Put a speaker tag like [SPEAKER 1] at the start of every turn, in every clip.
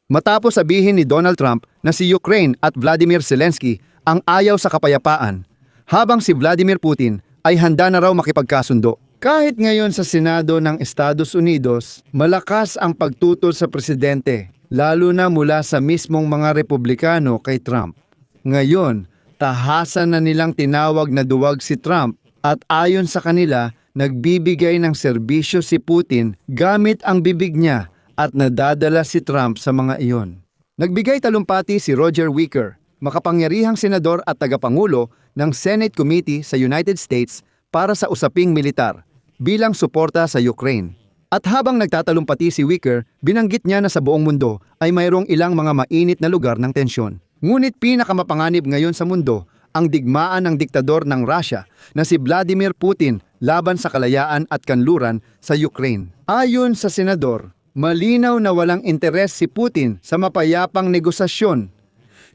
[SPEAKER 1] Matapos sabihin ni Donald Trump na si Ukraine at Vladimir Zelensky ang ayaw sa kapayapaan, habang si Vladimir Putin ay handa na raw makipagkasundo. Kahit ngayon sa Senado ng Estados Unidos, malakas ang pagtutol sa presidente, lalo na mula sa mismong mga Republikano kay Trump. Ngayon, tahasan na nilang tinawag na duwag si Trump at ayon sa kanila, nagbibigay ng serbisyo si Putin gamit ang bibig niya at nadadala si Trump sa mga iyon. Nagbigay talumpati si Roger Wicker, makapangyarihang senador at tagapangulo ng Senate Committee sa United States para sa usaping militar, bilang suporta sa Ukraine. At habang nagtatalumpati si Wicker, binanggit niya na sa buong mundo ay mayroong ilang mga mainit na lugar ng tensyon. Ngunit pinakamapanganib ngayon sa mundo ang digmaan ng diktador ng Russia na si Vladimir Putin laban sa kalayaan at kanluran sa Ukraine. Ayon sa senador, malinaw na walang interes si Putin sa mapayapang negosasyon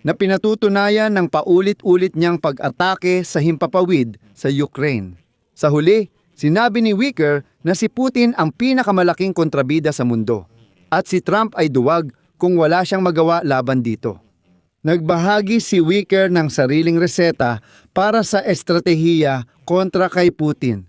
[SPEAKER 1] na pinatutunayan ng paulit-ulit niyang pag-atake sa himpapawid sa Ukraine. Sa huli, sinabi ni Wicker na si Putin ang pinakamalaking kontrabida sa mundo at si Trump ay duwag kung wala siyang magawa laban dito. Nagbahagi si Wicker ng sariling reseta para sa estratehiya kontra kay Putin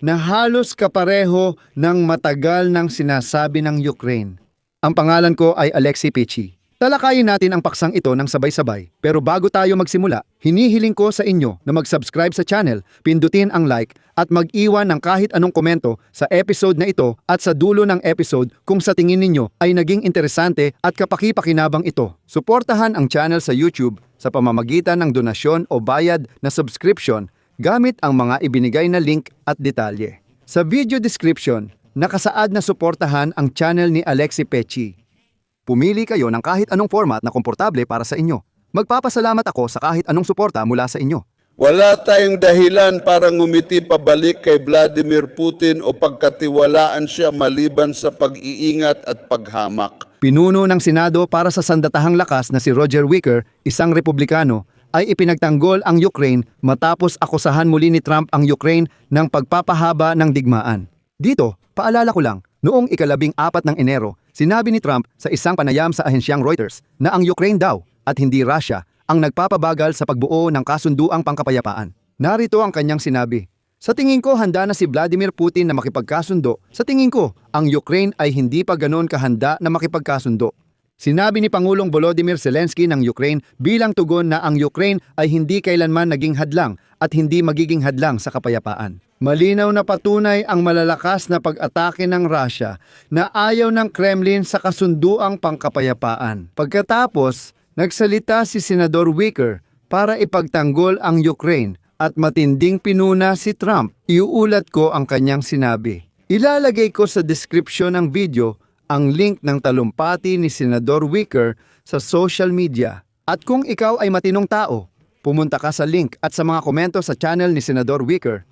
[SPEAKER 1] na halos kapareho ng matagal ng sinasabi ng Ukraine. Ang pangalan ko ay Alexi Pechi. Talakayin natin ang paksang ito ng sabay-sabay. Pero bago tayo magsimula, hinihiling ko sa inyo na mag-subscribe sa channel, pindutin ang like at mag-iwan ng kahit anong komento sa episode na ito at sa dulo ng episode kung sa tingin ninyo ay naging interesante at kapaki-pakinabang ito. Suportahan ang channel sa YouTube sa pamamagitan ng donasyon o bayad na subscription gamit ang mga ibinigay na link at detalye. Sa video description, nakasaad na suportahan ang channel ni Alexi Pechi. Pumili kayo ng kahit anong format na komportable para sa inyo. Magpapasalamat ako sa kahit anong suporta mula sa inyo.
[SPEAKER 2] Wala tayong dahilan para ngumiti pabalik kay Vladimir Putin o pagkatiwalaan siya maliban sa pag-iingat at paghamak.
[SPEAKER 1] Pinuno ng Senado para sa sandatahang lakas na si Roger Wicker, isang Republikano, ay ipinagtanggol ang Ukraine matapos akusahan muli ni Trump ang Ukraine ng pagpapahaba ng digmaan. Dito, paalala ko lang, noong ika-14 ng Enero, sinabi ni Trump sa isang panayam sa ahensyang Reuters na ang Ukraine daw at hindi Russia ang nagpapabagal sa pagbuo ng kasunduang pangkapayapaan. Narito ang kanyang sinabi, "Sa tingin ko handa na si Vladimir Putin na makipagkasundo. Sa tingin ko, ang Ukraine ay hindi pa ganoon kahanda na makipagkasundo." Sinabi ni Pangulong Volodymyr Zelensky ng Ukraine bilang tugon na ang Ukraine ay hindi kailanman naging hadlang at hindi magiging hadlang sa kapayapaan. Malinaw na patunay ang malalakas na pag-atake ng Russia na ayaw ng Kremlin sa kasunduang pangkapayapaan. Pagkatapos, nagsalita si Senador Wicker para ipagtanggol ang Ukraine at matinding pinuna si Trump. Iuulat ko ang kanyang sinabi. Ilalagay ko sa description ng video ang link ng talumpati ni Senador Wicker sa social media. At kung ikaw ay matinong tao, pumunta ka sa link at sa mga komento sa channel ni Senador Wicker.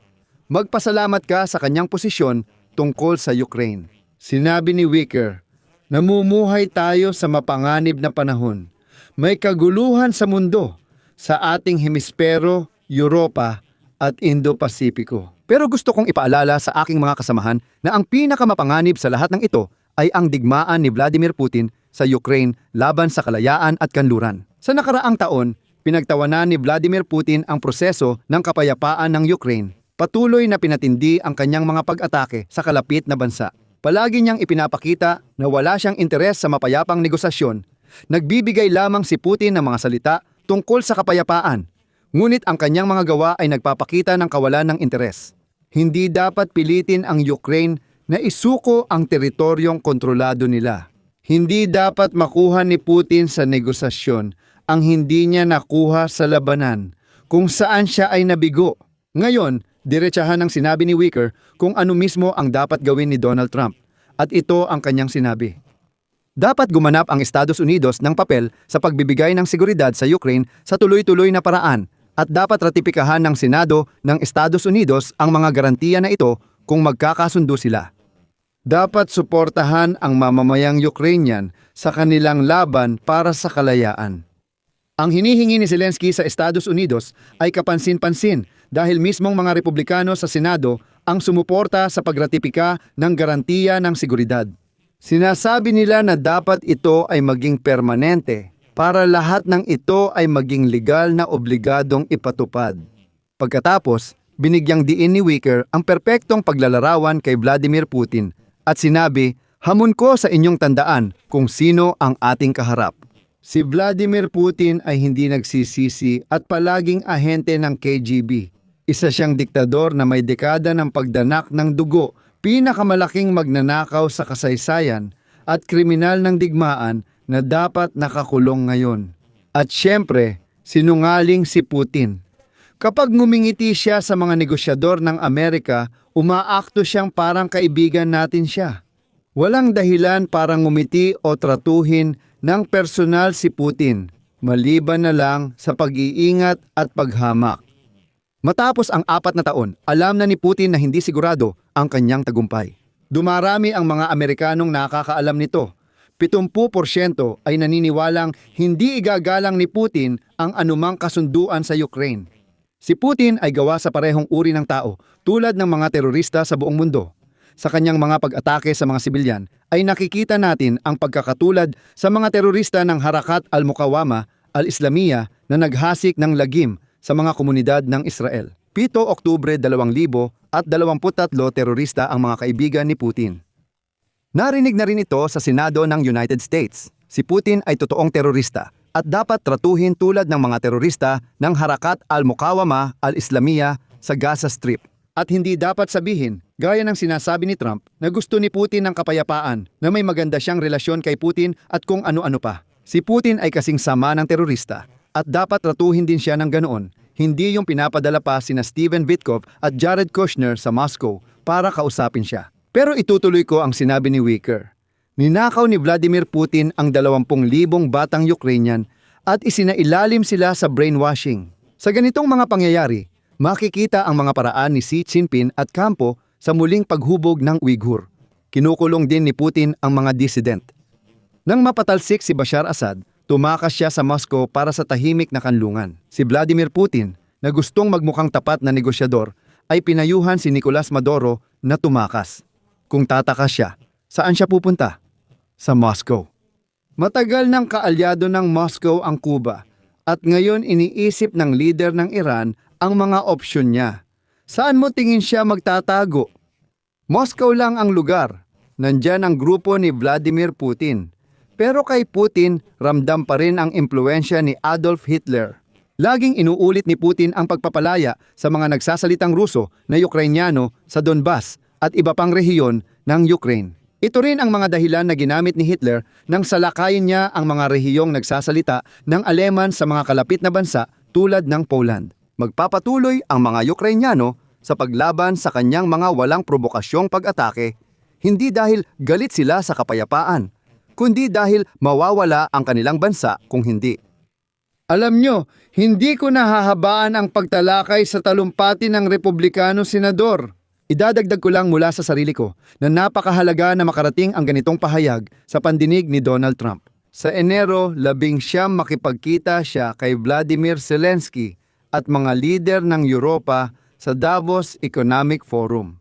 [SPEAKER 1] Magpasalamat ka sa kanyang posisyon tungkol sa Ukraine. Sinabi ni Wicker, "Namumuhay tayo sa mapanganib na panahon. May kaguluhan sa mundo, sa ating hemispero, Europa at Indo-Pasipiko. Pero gusto kong ipaalala sa aking mga kasamahan na ang pinakamapanganib sa lahat ng ito ay ang digmaan ni Vladimir Putin sa Ukraine laban sa kalayaan at kanluran. Sa nakaraang taon, pinagtawanan ni Vladimir Putin ang proseso ng kapayapaan ng Ukraine. Patuloy na pinatindi ang kanyang mga pag-atake sa kalapit na bansa. Palagi niyang ipinapakita na wala siyang interes sa mapayapang negosasyon. Nagbibigay lamang si Putin ng mga salita tungkol sa kapayapaan. Ngunit ang kanyang mga gawa ay nagpapakita ng kawalan ng interes. Hindi dapat pilitin ang Ukraine na isuko ang teritoryong kontrolado nila. Hindi dapat makuha ni Putin sa negosasyon ang hindi niya nakuha sa labanan kung saan siya ay nabigo. Ngayon, diretsahan ang sinabi ni Wicker kung ano mismo ang dapat gawin ni Donald Trump. At ito ang kanyang sinabi. Dapat gumanap ang Estados Unidos ng papel sa pagbibigay ng seguridad sa Ukraine sa tuloy-tuloy na paraan at dapat ratipikahan ng Senado ng Estados Unidos ang mga garantiya na ito kung magkakasundo sila. Dapat suportahan ang mamamayang Ukrainian sa kanilang laban para sa kalayaan. Ang hinihingi ni Zelensky sa Estados Unidos ay kapansin-pansin dahil mismong mga Republikano sa Senado ang sumuporta sa pagratipika ng garantiya ng seguridad. Sinasabi nila na dapat ito ay maging permanente para lahat ng ito ay maging legal na obligadong ipatupad. Pagkatapos, binigyang diin ni Wicker ang perpektong paglalarawan kay Vladimir Putin at sinabi, hamon ko sa inyong tandaan kung sino ang ating kaharap. Si Vladimir Putin ay hindi nagsisisi at palaging ahente ng KGB. Isa siyang diktador na may dekada ng pagdanak ng dugo, pinakamalaking magnanakaw sa kasaysayan at kriminal ng digmaan na dapat nakakulong ngayon. At syempre, sinungaling si Putin. Kapag ngumingiti siya sa mga negosyador ng Amerika, umaakto siyang parang kaibigan natin siya. Walang dahilan para ngumiti o tratuhin ng personal si Putin, maliban na lang sa pag-iingat at paghamak. Matapos ang 4 na taon, alam na ni Putin na hindi sigurado ang kanyang tagumpay. Dumarami ang mga Amerikanong nakakaalam nito. 70% ay naniniwalang hindi igagalang ni Putin ang anumang kasunduan sa Ukraine. Si Putin ay gawa sa parehong uri ng tao, tulad ng mga terorista sa buong mundo. Sa kanyang mga pag-atake sa mga sibilyan, ay nakikita natin ang pagkakatulad sa mga terorista ng Harakat al-Muqawama al-Islamiyya na naghasik ng lagim sa mga komunidad ng Israel. 7 Oktubre 2023 terorista ang mga kaibigan ni Putin. Narinig na rin ito sa Senado ng United States. Si Putin ay totoong terorista at dapat tratuhin tulad ng mga terorista ng Harakat al-Muqawama al-Islamiyya sa Gaza Strip. At hindi dapat sabihin, gaya ng sinasabi ni Trump, na gusto ni Putin ng kapayapaan, na may maganda siyang relasyon kay Putin at kung ano-ano pa. Si Putin ay kasing sama ng terorista at dapat tratuhin din siya ng ganoon. Hindi yung pinapadala pa sina Steven Witkoff at Jared Kushner sa Moscow para kausapin siya. Pero itutuloy ko ang sinabi ni Wicker. Ninakaw ni Vladimir Putin ang 20,000 batang Ukrainian at isinailalim sila sa brainwashing. Sa ganitong mga pangyayari, makikita ang mga paraan ni Xi Jinping at kampo sa muling paghubog ng Uyghur. Kinukulong din ni Putin ang mga dissident. Nang mapatalsik si Bashar Assad, tumakas siya sa Moscow para sa tahimik na kanlungan. Si Vladimir Putin, na gustong magmukhang tapat na negosyador, ay pinayuhan si Nicolas Maduro na tumakas. Kung tatakas siya, saan siya pupunta? Sa Moscow. Matagal ng kaalyado ng Moscow ang Cuba at ngayon iniisip ng leader ng Iran ang mga opsyon niya. Saan mo tingin siya magtatago? Moscow lang ang lugar. Nandyan ang grupo ni Vladimir Putin. Pero kay Putin, ramdam pa rin ang impluensya ni Adolf Hitler. Laging inuulit ni Putin ang pagpapalaya sa mga nagsasalitang Ruso na Ukrainyano sa Donbas at iba pang rehiyon ng Ukraine. Ito rin ang mga dahilan na ginamit ni Hitler nang salakayin niya ang mga rehiyong nagsasalita ng Aleman sa mga kalapit na bansa tulad ng Poland. Magpapatuloy ang mga Ukrainyano sa paglaban sa kanyang mga walang probokasyong pag-atake, hindi dahil galit sila sa kapayapaan, kundi dahil mawawala ang kanilang bansa kung hindi. Alam nyo, hindi ko nahahabaan ang pagtalakay sa talumpati ng Republikano Senador. Idadagdag ko lang mula sa sarili ko na napakahalaga na makarating ang ganitong pahayag sa pandinig ni Donald Trump. Sa Enero, 11 makipagkita siya kay Vladimir Zelensky at mga lider ng Europa sa Davos Economic Forum.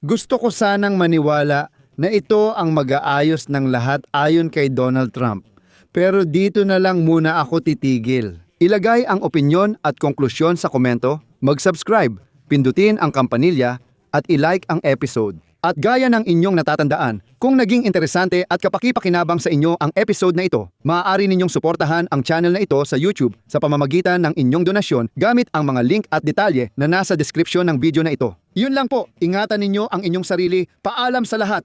[SPEAKER 1] Gusto ko sanang maniwala na ito ang mag-aayos ng lahat ayon kay Donald Trump. Pero dito na lang muna ako titigil. Ilagay ang opinyon at konklusyon sa komento, mag-subscribe, pindutin ang kampanilya, at i-like ang episode. At gaya ng inyong natatandaan, kung naging interesante at kapaki-pakinabang sa inyo ang episode na ito, maaari ninyong suportahan ang channel na ito sa YouTube sa pamamagitan ng inyong donasyon gamit ang mga link at detalye na nasa description ng video na ito. Yun lang po, ingatan ninyo ang inyong sarili. Paalam sa lahat.